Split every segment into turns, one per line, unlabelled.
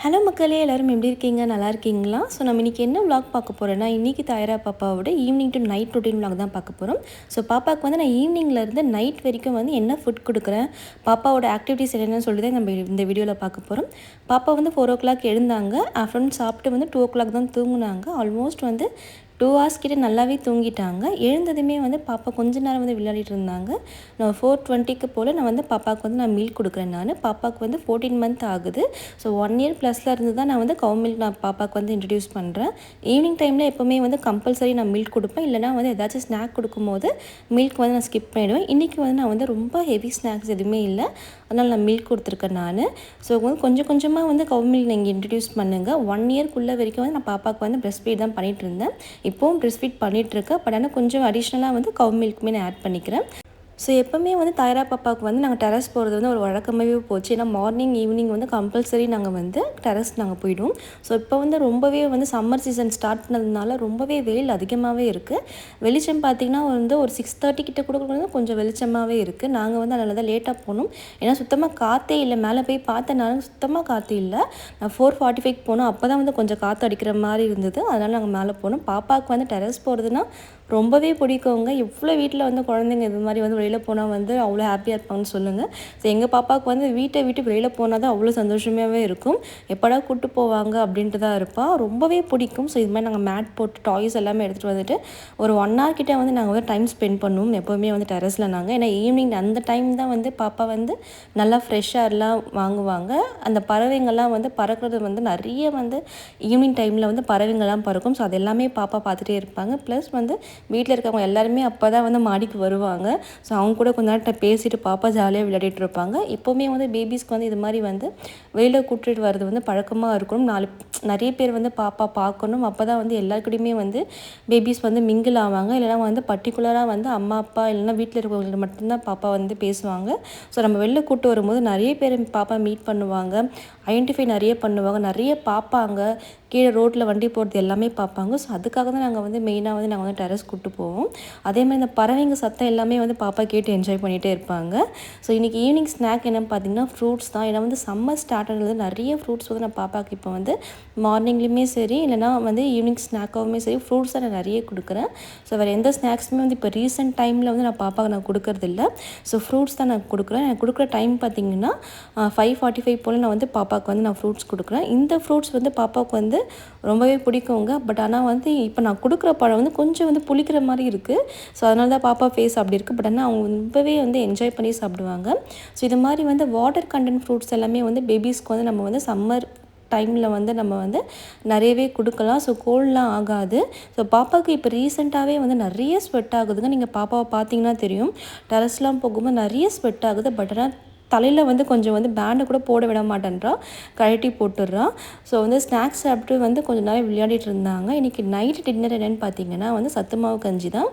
Hello மக்களே, எல்லோரும் எப்படி இருக்கீங்க? நல்லா இருக்கீங்களா? ஸோ நம்ம இன்றைக்கி என்ன விளாக் பார்க்க போகிறோன்னா, இன்றைக்கி தாயரா பாப்பாவோட evening to night routine vlog தான் பார்க்க போகிறோம். ஸோ பாப்பாவுக்கு வந்து நான் ஈவினிங்லேருந்து நைட் வரைக்கும் வந்து என்ன ஃபுட் கொடுக்குறேன், பாப்பாவோட ஆக்டிவிட்டீஸ் என்னென்னு சொல்லி தான் நம்ம இந்த வீடியோவில் பார்க்க போகிறோம். பாப்பா வந்து 4:00 எழுந்தாங்க. ஆஃப்டர்நூன் சாப்பிட்டு வந்து 2:00 தான் தூங்குனாங்க. ஆல்மோஸ்ட் வந்து 2 hours கிட்ட நல்லாவே தூங்கிட்டாங்க. எழுந்ததுமே வந்து பாப்பா கொஞ்ச நேரம் வந்து விளையாடிட்டு இருந்தாங்க. நான் 4:20க்கு போல் நான் வந்து பாப்பாவுக்கு வந்து நான் மில்க் கொடுக்குறேன். பாப்பாவுக்கு வந்து 14 month ஆகுது. ஸோ 1 year ப்ளஸில் இருந்து தான் நான் வந்து கவு மில்க் நான் பாப்பாவுக்கு வந்து இன்ட்ரடியூஸ் பண்ணுறேன். ஈவினிங் டைமில் எப்போவுமே வந்து கம்பல்சரி நான் மில்க் கொடுப்பேன். இல்லைனா வந்து ஏதாச்சும் ஸ்நாக் கொடுக்கும்போது மில்க் வந்து நான் ஸ்கிப் பண்ணிவிடுவேன். இன்றைக்கி வந்து நான் வந்து ரொம்ப ஹெவி ஸ்நாக்ஸ் எதுவுமே இல்லை, அதனால் நான் மில்க் கொடுத்துருக்கேன் நான். ஸோ வந்து கொஞ்சம் கொஞ்சமாக வந்து கவு மில்க் நீங்கள் இன்ட்ரடியூஸ் பண்ணுங்கள். 1 yearக்குள்ளே வரைக்கும் வந்து நான் பாப்பாவுக்கு வந்து ப்ரெஸ்ட் ஃபீட் தான் பண்ணிகிட்டு இருந்தேன். இப்போவும் ப்ரெஸ்ட் ஃபீட் பண்ணிகிட்ருக்கேன். பட் ஆனால் கொஞ்சம் அடிஷ்னலாக வந்து கவு மில்க்குமே நான் ஆட் பண்ணிக்கிறேன். ஸோ எப்போவுமே வந்து தாயரா பாப்பாவுக்கு வந்து நாங்கள் டெரஸ் போகிறது வந்து ஒரு வழக்கமாகவே போச்சு. ஏன்னா மார்னிங் ஈவினிங் வந்து கம்பல்சரி நாங்கள் வந்து டெரஸ் நாங்கள் போய்டுவோம். ஸோ இப்போ வந்து ரொம்பவே வந்து சம்மர் சீசன் ஸ்டார்ட் பண்ணதுனால ரொம்பவே வெயில் அதிகமாகவே இருக்குது. வெளிச்சம் பார்த்திங்கன்னா வந்து ஒரு 6:30 கிட்ட கூட கொஞ்சம் வெளிச்சமாகவே இருக்குது. நாங்கள் வந்து அதனால தான் லேட்டாக போனோம். ஏன்னா சுத்தமாக காற்றே இல்லை. மேலே போய் பார்த்தனால சுத்தமாக காற்று இல்லை. நான் 4:45க்கு போனோம். அப்போ தான் வந்து கொஞ்சம் காற்று அடிக்கிற மாதிரி இருந்தது. அதனால் நாங்கள் மேலே போனோம். பாப்பாவுக்கு வந்து டெரஸ் போகிறதுனா ரொம்பவே பிடிக்குங்க. எவ்வளோ வீட்டில் வந்து குழந்தைங்க இது மாதிரி வந்து வெளியில் போனால் வந்து அவ்வளோ ஹாப்பியாக இருப்பாங்கன்னு சொல்லுங்கள். ஸோ எங்கள் பாப்பாவுக்கு வந்து வீட்டை விட்டு வெளியில் போனால் தான் அவ்வளோ சந்தோஷமாகவே இருக்கும். எப்படா கூப்பிட்டு போவாங்க அப்படின்ட்டு தான் இருப்பாள். ரொம்பவே பிடிக்கும். ஸோ இது மாதிரி நாங்கள் மேட் போட்டு டாய்ஸ் எல்லாமே எடுத்துகிட்டு வந்துட்டு ஒரு 1 hour கிட்டே வந்து நாங்கள் வந்து டைம் ஸ்பெண்ட் பண்ணுவோம் எப்போவுமே வந்து டெரஸில் நாங்கள். ஏன்னா ஈவினிங் அந்த டைம் தான் வந்து பாப்பா வந்து நல்லா ஃப்ரெஷ்ஷாக எல்லாம் வாங்குவாங்க. அந்த பறவைங்கள்லாம் வந்து பறக்கிறது வந்து நிறைய வந்து ஈவினிங் டைமில் வந்து பறவைங்கள்லாம் பறக்கும். ஸோ அது எல்லாமே பாப்பா பார்த்துட்டே இருப்பாங்க. ப்ளஸ் வந்து வீட்டில் இருக்கவங்க எல்லாருமே அப்போ தான் வந்து மாடிக்கு வருவாங்க. ஸோ அவங்க கூட கொஞ்ச நேரம் பேசிட்டு பாப்பா ஜாலியாக விளையாடிட்டு இருப்பாங்க. எப்போவுமே வந்து பேபிஸ்க்கு வந்து இது மாதிரி வந்து வெளியில் கூட்டிகிட்டு வர்றது வந்து பழக்கமாக இருக்கணும். நிறைய பேர் வந்து பாப்பா பார்க்கணும். அப்போ தான் வந்து எல்லாருக்கூடையுமே வந்து பேபிஸ் வந்து மிங்கிள் ஆவாங்க. இல்லைனா வந்து பர்டிகுலராக வந்து அம்மா அப்பா இல்லைனா வீட்டில் இருக்கவங்களுக்கு மட்டும்தான் பாப்பா வந்து பேசுவாங்க. ஸோ நம்ம வெளில கூப்பிட்டு வரும்போது நிறைய பேர் பாப்பா மீட் பண்ணுவாங்க, ஐடென்டிஃபை நிறைய பண்ணுவாங்க, நிறைய பார்ப்பாங்க, கீழே ரோட்டில் வண்டி போகிறது எல்லாமே பார்ப்பாங்க. ஸோ அதுக்காக தான் நாங்கள் வந்து மெயினாக வந்து நாங்கள் வந்து டெரஸ் கூப்பிட்டு போவோம். அதேமாதிரி இந்த பறவைங்க சத்தம் எல்லாமே வந்து பாப்பா கேட்டு என்ஜாய் பண்ணிகிட்டே இருப்பாங்க. ஸோ இன்றைக்கி ஈவினிங் ஸ்நாக் என்னென்னு பார்த்தீங்கன்னா ஃப்ரூட்ஸ் தான். ஏன்னா வந்து சம்மர் ஸ்டார்ட் ஆனது நிறைய ஃப்ரூட்ஸ் வந்து நான் பாப்பாவுக்கு இப்போ வந்து மார்னிங்லேயுமே சரி இல்லைனா வந்து ஈவினிங் ஸ்நாக்காகவுமே சரி ஃப்ரூட்ஸ் தான் நான் நிறைய கொடுக்குறேன். ஸோ வேறு எந்த ஸ்நாக்ஸுமே வந்து இப்போ ரீசெண்ட் டைமில் வந்து நான் பாப்பாவுக்கு நான் கொடுக்கறதில்ல. ஸோ ஃப்ரூட்ஸ் தான் நான் கொடுக்குறேன். எனக்கு கொடுக்குற டைம் பார்த்திங்கன்னா 5:45 போல் நான் வந்து பாப்பாவுக்கு வந்து நான் ஃப்ரூட்ஸ் கொடுக்குறேன். இந்த ஃப்ரூட்ஸ் வந்து பாப்பாவுக்கு வந்து ரொம்பவே பிடிக்குங்க. பட் ஆனால் வந்து இப்போ நான் கொடுக்குற பழம் வந்து கொஞ்சம் வந்து புளிக்கிற மாதிரி இருக்குது. ஸோ அதனால தான் பாப்பா ஃபேஸ் அப்படி இருக்குது. பட் ஆனால் அவங்க ரொம்பவே வந்து என்ஜாய் பண்ணி சாப்பிடுவாங்க. ஸோ இது மாதிரி வந்து வாட்டர் கண்டென்ட் ஃப்ரூட்ஸ் எல்லாமே வந்து பேபிஸ்க்கு வந்து நம்ம வந்து சம்மர் டைமில் வந்து நம்ம வந்து நிறையவே கொடுக்கலாம். ஸோ கோல்டெலாம் ஆகாது. ஸோ பாப்பாவுக்கு இப்போ ரீசெண்டாகவே வந்து நிறைய ஸ்வெட் ஆகுதுங்க. நீங்கள் பாப்பாவை பார்த்தீங்கன்னா தெரியும், டெரஸ்லாம் போகும்போது நிறைய ஸ்வெட் ஆகுது. பட் ஆனால் தலையில் வந்து கொஞ்சம் வந்து பேண்டை கூட போட விட மாட்டேன்றா, கழட்டி போட்டுடுறா. ஸோ வந்து ஸ்நாக்ஸ் சாப்பிட்டு வந்து கொஞ்சம் நேரம் விளையாடிட்டு இருந்தாங்க. இன்றைக்கி நைட்டு டின்னர் என்னென்னு பார்த்தீங்கன்னா வந்து சத்து மாவு கஞ்சி தான்.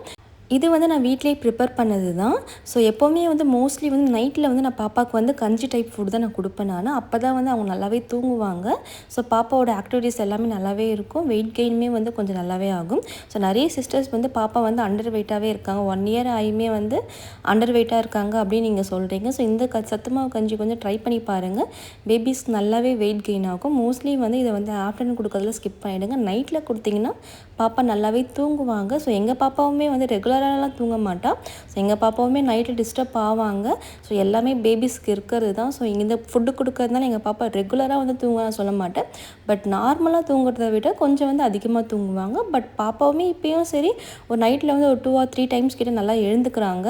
இது வந்து நான் வீட்டிலேயே ப்ரிப்பேர் பண்ணது தான். ஸோ எப்போவுமே வந்து மோஸ்ட்லி வந்து நைட்டில் வந்து நான் பாப்பாவுக்கு வந்து கஞ்சி டைப் ஃபுட் தான் நான் கொடுப்பேன் நான். அப்போ தான் வந்து அவங்க நல்லாவே தூங்குவாங்க. ஸோ பாப்பாவோட ஆக்டிவிட்டீஸ் எல்லாமே நல்லாவே இருக்கும். வெயிட் கெயினுமே வந்து கொஞ்சம் நல்லாவே ஆகும். ஸோ நிறைய சிஸ்டர்ஸ் வந்து பாப்பா வந்து அண்டர் வெயிட்டாகவே இருக்காங்க, 1 year ஆகியுமே வந்து அண்டர் வெயிட்டாக இருக்காங்க அப்படின்னு நீங்கள் சொல்கிறீங்க. ஸோ இந்த சத்து மாவு கஞ்சி கொஞ்சம் ட்ரை பண்ணி பாருங்கள். பேபிஸ்க்கு நல்லாவே வெயிட் கெயின் ஆகும். மோஸ்ட்லி வந்து இதை வந்து ஆஃப்டர்நூன் கொடுக்கறதுல ஸ்கிப் பண்ணிவிடுங்க. நைட்டில் கொடுத்தீங்கன்னா பாப்பா நல்லாவே தூங்குவாங்க. ஸோ எங்கள் பாப்பாவுமே வந்து ரெகுலராகலாம் தூங்க மாட்டாள். ஸோ எங்கள் பாப்பாவுமே நைட்டில் டிஸ்டர்ப் ஆவாங்க. ஸோ எல்லாமே பேபிஸ்க்கு இருக்கிறது தான். ஸோ இந்த ஃபுட்டு கொடுக்கறதுனால எங்கள் பாப்பா ரெகுலராக வந்து தூங்க நான் சொல்ல மாட்டேன். பட் நார்மலாக தூங்குறத விட கொஞ்சம் வந்து அதிகமாக தூங்குவாங்க. பட் பாப்பாவுமே இப்போயும் சரி ஒரு நைட்டில் வந்து ஒரு 2 or 3 times கிட்ட நல்லா எழுந்துக்கிறாங்க.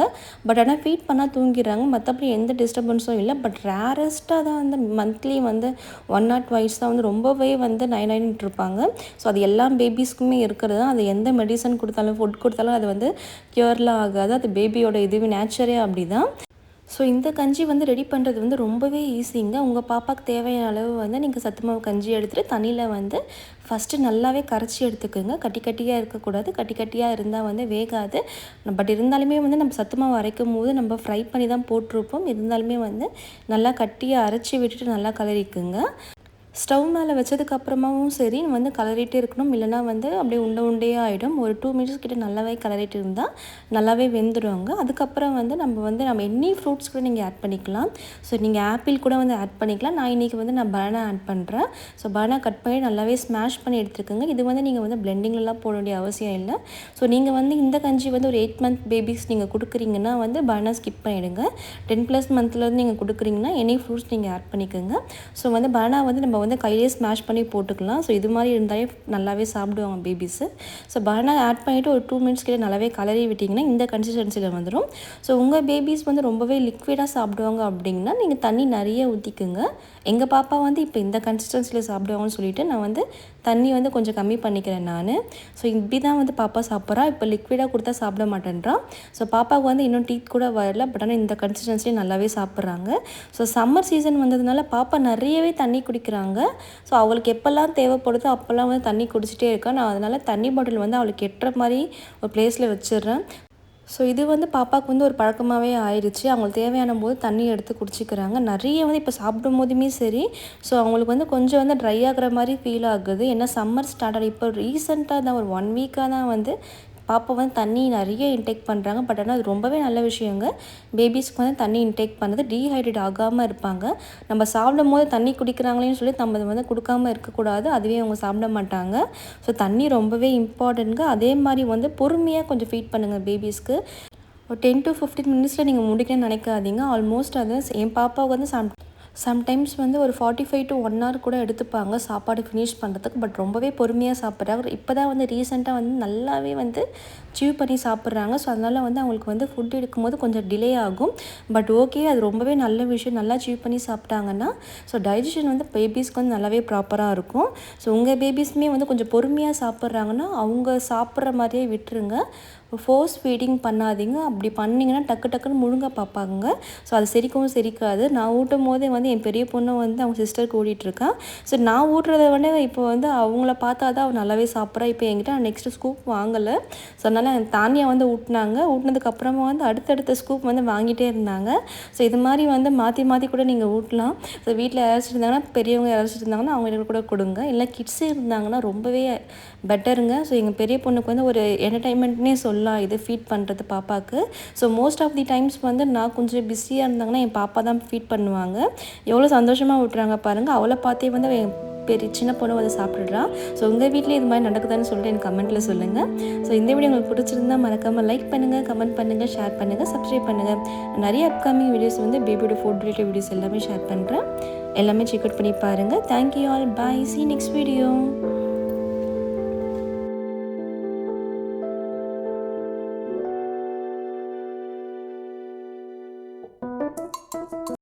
பட் ஆனால் ஃபீட் பண்ணால் தூங்கிடுறாங்க. மற்றபடி எந்த டிஸ்டர்பன்ஸும் இல்லை. பட் ரேரஸ்ட்டாக தான் வந்து மந்த்லி வந்து 1 or 2 தான் வந்து ரொம்பவே வந்து நைன்ட்டு இருப்பாங்க. ஸோ அது எல்லா பேபிஸ்க்குமே இருக்கிறது தான். அது எந்த மெடிசன் கொடுத்தாலும் ஃபுட் கொடுத்தாலும் அது வந்து க்யூர்லாம் ஆகாது. அது பேபியோட இதுவே நேச்சரே அப்படி தான். ஸோ இந்த கஞ்சி வந்து ரெடி பண்ணுறது வந்து ரொம்பவே ஈஸிங்க. உங்கள் பாப்பாவுக்கு தேவையான அளவு வந்து நீங்கள் சத்து மாவு கஞ்சி எடுத்துகிட்டு தண்ணியில் வந்து ஃபஸ்ட்டு நல்லாவே கரைச்சி எடுத்துக்கோங்க. கட்டி கட்டியாக இருக்கக்கூடாது. கட்டி கட்டியாக இருந்தால் வந்து வேகாது. பட் இருந்தாலுமே வந்து நம்ம சத்து மாவு அரைக்கும் போது நம்ம ஃப்ரை பண்ணி தான் போட்டிருப்போம். இருந்தாலுமே வந்து நல்லா கட்டியாக அரைச்சி விட்டுட்டு நல்லா கலரிக்குங்க. ஸ்டவ் மேலே வச்சதுக்கப்புறமாவும் சரி வந்து கலரிட்டே இருக்கணும், இல்லைனா வந்து அப்படியே உண்டை உண்டையாக ஆகிடும். ஒரு 2 மினிட்ஸ் கிட்ட நல்லாவே கலரிட்டு இருந்தால் நல்லாவே வெந்துடுவாங்க. அதுக்கப்புறம் வந்து நம்ம எனி ஃப்ரூட்ஸ் கூட நீங்கள் ஆட் பண்ணிக்கலாம். ஸோ நீங்கள் ஆப்பிள் கூட வந்து ஆட் பண்ணிக்கலாம். நான் இன்றைக்கி வந்து பனானா ஆட் பண்ணுறேன். ஸோ பனானா கட் பண்ணி நல்லாவே ஸ்மாஷ் பண்ணி எடுத்துருக்கோங்க. இது வந்து நீங்கள் வந்து பிளெண்டிங்லலாம் போட வேண்டிய அவசியம் இல்லை. ஸோ நீங்கள் வந்து இந்த கஞ்சி வந்து ஒரு 8 மந்த் பேபிஸ் நீங்கள் கொடுக்குறீங்கன்னா வந்து பனானா ஸ்கிப் பண்ணிவிடுங்க. 10+ மந்த்லேருந்து நீங்கள் கொடுக்குறீங்கன்னா எனி ஃப்ரூட்ஸ் நீங்கள் ஆட் பண்ணிக்கோங்க. ஸோ வந்து பனானா வந்து நம்ம வந்து கையிலேயே ஸ்மாஷ் பண்ணி போட்டுக்கலாம். ஸோ இது மாதிரி இருந்தாலே நல்லாவே சாப்பிடுவாங்க பேபிஸு. ஸோ பனானா ஆட் பண்ணிவிட்டு ஒரு 2 மினிட்ஸ் கிட்ட நல்லாவே கலரி விட்டிங்கன்னா இந்த கன்சிஸ்டன்சியில் வந்துடும். ஸோ உங்கள் பேபிஸ் வந்து ரொம்பவே லிக்விடாக சாப்பிடுவாங்க அப்படின்னா நீங்கள் தண்ணி நிறைய ஊற்றிக்குங்க. எங்கள் பாப்பா வந்து இப்போ இந்த கன்சிஸ்டன்சியில் சாப்பிடுவாங்கன்னு சொல்லிவிட்டு நான் வந்து தண்ணி வந்து கொஞ்சம் கம்மி பண்ணிக்கிறேன் நான். ஸோ இப்படி தான் வந்து பாப்பா சாப்பிட்றா. இப்போ லிக்விடாக கொடுத்தா சாப்பிட மாட்டேன்றான். ஸோ பாப்பாவுக்கு வந்து இன்னும் டீத் கூட வரல, பட் ஆனால் இந்த கன்சிஸ்டன்சிலே நல்லாவே சாப்பிட்றாங்க. ஸோ சம்மர் சீசன் வந்ததுனால பாப்பா நிறையவே தண்ணி குடிக்கிறாங்க. ஸோ அவளுக்கு எப்போல்லாம் தேவைப்படுதோ அப்போல்லாம் வந்து தண்ணி குடிச்சிட்டே இருக்கா. நான் அதனால் தண்ணி பாட்டில் வந்து அவளுக்கு எட்டுற மாதிரி ஒரு ப்ளேஸில் வச்சிடுறேன். ஸோ இது வந்து பாப்பாவுக்கு வந்து ஒரு பழக்கமாகவே ஆயிடுச்சு. அவங்களுக்கு தேவையான போது தண்ணி எடுத்து குடிச்சிக்கிறாங்க. நிறைய வந்து இப்போ சாப்பிடும் போதுமே சரி, ஸோ அவங்களுக்கு வந்து கொஞ்சம் வந்து ட்ரை ஆகிற மாதிரி ஃபீல் ஆகுது. ஏன்னா சம்மர் ஸ்டார்ட் ஆகி இப்போ ரீசெண்டாக தான் ஒரு 1 வீக்காக தான் வந்து பாப்பா வந்து தண்ணி நிறைய இன்டேக் பண்ணுறாங்க. பட் ஆனால் அது ரொம்பவே நல்ல விஷயங்க. பேபிஸ்க்கு வந்து தண்ணி இன்டேக் பண்ணது டீஹைட்ரேட் ஆகாமல் இருப்பாங்க. நம்ம சாப்பிடும் போது தண்ணி குடிக்கிறாங்களேன்னு சொல்லி நம்ம அதை வந்து கொடுக்காமல் இருக்கக்கூடாது. அதுவே அவங்க சாப்பிட மாட்டாங்க. ஸோ தண்ணி ரொம்பவே இம்பார்ட்டன்ட்ங்க. அதே மாதிரி வந்து பொறுமையாக கொஞ்சம் ஃபீட் பண்ணுங்கள் பேபிஸ்க்கு. ஒரு 10 to 15 மினிட்ஸில் நீங்கள் முடிக்கணும்னு நினைக்காதீங்க. ஆல்மோஸ்ட் அது என் பாப்பாவுக்கு வந்து சம்டைம்ஸ் வந்து ஒரு 45 to 1 hour கூட எடுத்துப்பாங்க சாப்பாடு ஃபினிஷ் பண்ணுறதுக்கு. பட் ரொம்பவே பொறுமையாக சாப்பிட்றாங்க. இப்போ தான் வந்து ரீசெண்டாக வந்து நல்லாவே வந்து சீவ் பண்ணி சாப்பிட்றாங்க. ஸோ அதனால் வந்து அவங்களுக்கு வந்து ஃபுட் எடுக்கும்போது கொஞ்சம் டிலே ஆகும். பட் ஓகே, அது ரொம்பவே நல்ல விஷயம். நல்லா சீவ் பண்ணி சாப்பிட்டாங்கன்னா ஸோ டைஜஷன் வந்து பேபிஸ்க்கு வந்து நல்லாவே ப்ராப்பராக இருக்கும். ஸோ உங்கள் பேபிஸுமே வந்து கொஞ்சம் பொறுமையாக சாப்பிட்றாங்கன்னா அவங்க சாப்பிட்ற மாதிரியே விட்டுருங்க. ஃபோர்ஸ் ஃபீடிங் பண்ணாதீங்க. அப்படி பண்ணிங்கன்னா டக்கு டக்குன்னு முழுங்க பார்ப்பாங்க. ஸோ அது செரிக்கவும் செரிக்காது. நான் ஊட்டும் போதே வந்து என் பெரிய பொண்ணு வந்து அவங்க சிஸ்டருக்கு ஓடிட்டுருக்கா. ஸோ நான் ஊட்டுறத விட இப்போ வந்து அவங்கள பார்த்தா தான் அவள் நல்லாவே சாப்பிட்றா. இப்போ என்கிட்ட நான் நெக்ஸ்ட்டு ஸ்கூப் வாங்கலை. ஸோ அதனால் தானியா வந்து ஊட்டினாங்க. ஊட்டினதுக்கப்புறமா வந்து அடுத்தடுத்த ஸ்கூப் வந்து வாங்கிட்டே இருந்தாங்க. ஸோ இது மாதிரி வந்து மாற்றி மாற்றி கூட நீங்கள் ஊட்டலாம். ஸோ வீட்டில் யாராச்சும் இருந்தாங்கன்னா பெரியவங்க யாராச்சும் இருந்தாங்கன்னா அவங்களுக்கு கூட கொடுங்க. இல்லை கிட்ஸு இருந்தாங்கன்னா ரொம்பவே பெட்டருங்க. ஸோ எங்கள் பெரிய பொண்ணுக்கு வந்து ஒரு என்டர்டைன்மெண்ட்னே சொல்லலாம் இது ஃபீட் பண்ணுறது பாப்பாவுக்கு. So most of the times வந்து நான் கொஞ்சம் பிஸியாக இருந்தாங்கன்னா என் பாப்பா தான் ஃபீட் பண்ணுவாங்க. எவ்வளோ சந்தோஷமாக விட்டுறாங்க பாருங்கள். அவளை பார்த்தே வந்து பெரிய சின்ன பொண்ணு வந்து சாப்பிட்றா. ஸோ உங்கள் வீட்டில் இது மாதிரி நடக்குதான்னு சொல்லிட்டு எனக்கு கமெண்ட்டில் சொல்லுங்கள். ஸோ இந்த வீடியோ உங்களுக்கு பிடிச்சிருந்தா மறக்காமல் லைக் பண்ணுங்கள், கமெண்ட் பண்ணுங்கள், ஷேர் பண்ணுங்கள், சப்ஸ்கிரைப் பண்ணுங்கள். நிறைய அப்கமிங் வீடியோஸ் வந்து பேபியோட ஃபுட் ரிலேட்டட் வீடியோஸ் எல்லாமே ஷேர் பண்ணுறேன். எல்லாமே செக் அவுட் பண்ணி பாருங்கள். Thank you all. Bye. See you next video.